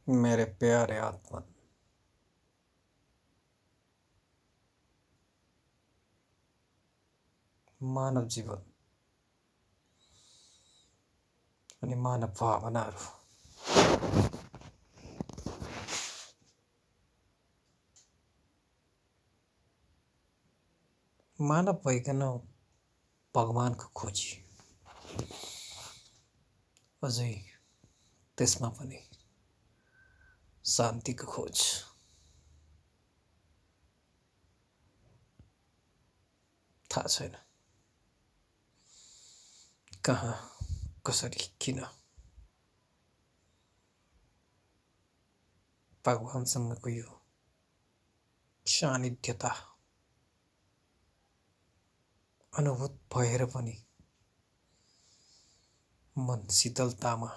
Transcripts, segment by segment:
मेरे प्यारे आत्मा, मानव जीवन अनि मानव भावनाहरू मानव भइकन भगवानको खोजी, अझै त्यसमा पनि शान्तिको खोज। थाहा छैन कहाँ, कसरी, किन भगवानसँगको यो सान्निध्यता अनुभूत भएर पनि मन शीतलतामा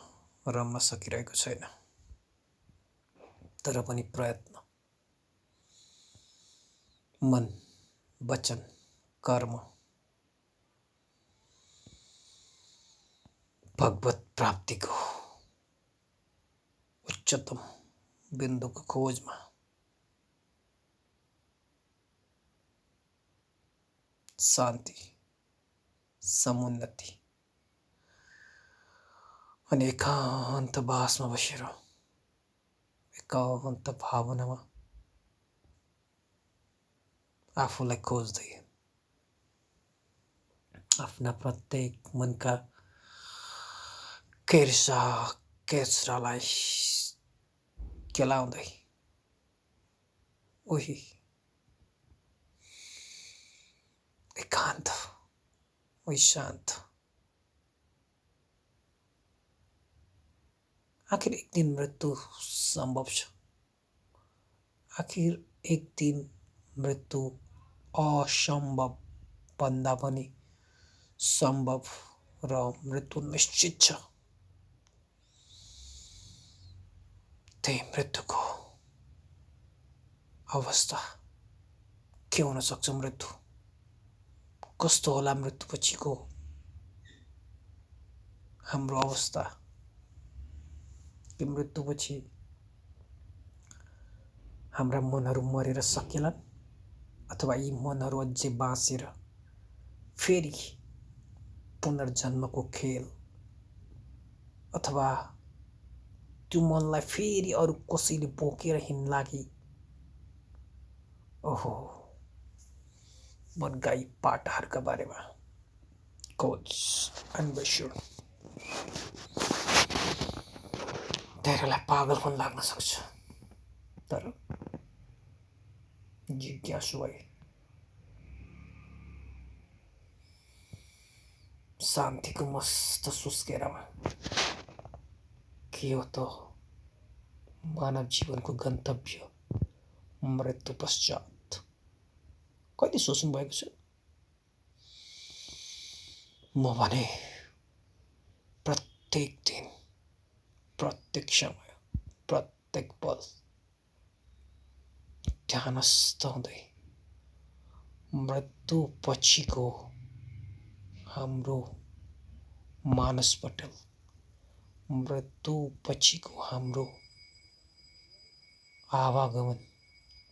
रम्न सकिरहेको छैन। तर पनि प्रयत्न, मन, वचन, कर्म भगवत प्राप्तिको उच्चतम बिन्दुको खोजमा शान्ति, समुन्नति अनि एकान्त बासमा बसेर एकान्त भावनामा आफूलाई खोज्दै आफ्ना प्रत्येक मनका केर्सा केस्रालाई केलाउँदै उही एकान्त, उही शान्त। आखिर एक दिन मृत्यु सम्भव छ। आखिर एक दिन मृत्यु असम्भव भन्दा पनि सम्भव र मृत्यु निश्चित छ। त्यही मृत्युको अवस्था के हुन सक्छ? मृत्यु कस्तो होला? मृत्युपछिको हाम्रो अवस्था कि मृत्युपछि हाम्रा मनहरू मरेर सकेलान् अथवा यी मनहरू अझै बाँचेर फेरि पुनर्जन्मको खेल अथवा त्यो मनलाई फेरि अरू कसैले बोकेर हिँड्ला कि? ओहो, मनका यी पाटाहरूका बारेमा खोज अन्वेषण धेरैलाई पागलपन लाग्न सक्छ। तर जिज्ञासु भए शान्तिको मस्त सुस्केरामा के हो त मानव जीवनको गन्तव्य मृत्यु पश्चात? कहिले सोच्नु भएको छ? म भने प्रत्येक दिन, प्रत्येक समय, प्रत्येक पल ध्यानस्थ हुँदै मृत्यु पछिको हाम्रो मानसपटल, मृत्यु पछिको हाम्रो आवागमन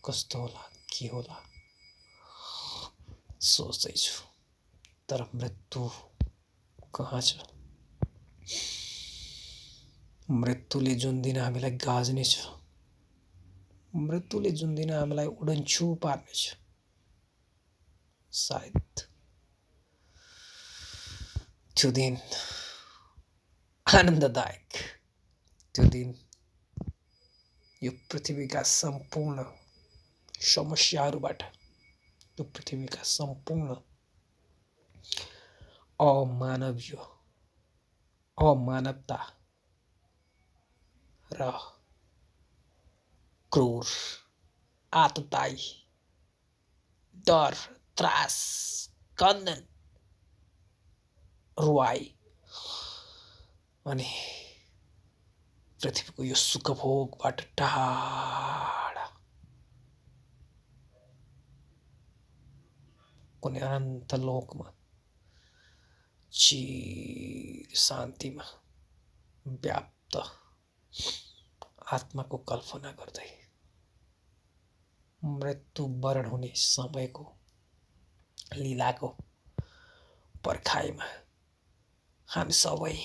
कस्तो होला, के होला सोच्दैछु। तर मृत्यु कहाँ छ? मृत्युले जुन दिन हामीलाई गाज्नेछ, मृत्युले जुन दिन हामीलाई उडनछू पार्नेछ, सायद त्यो दिन आनन्ददायक, त्यो दिन यो पृथ्वीका सम्पूर्ण समस्याहरूबाट, यो पृथ्वीका सम्पूर्ण अमानवीय, अमानवता र क्रूर, आततायी, डर, त्रास, कन्दन, रुवाई अनि पृथ्वीको यो सुखभोगबाट टाढा कुनै अनन्त लोकमा चिर शान्तिमा व्याप्त आत्माको कल्पना गर्दै मृत्युवरण हुने समयको लीलाको पर्खाइमा हामी सबै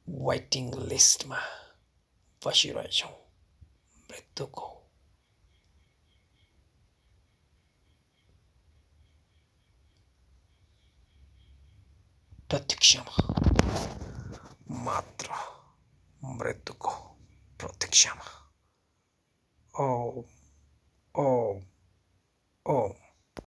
वेटिङ लिस्टमा बसिरहेछौँ, मृत्युको प्रतीक्षामा, मात्र मृत्युको प्रतीक्षामा। ओम ओम ओम।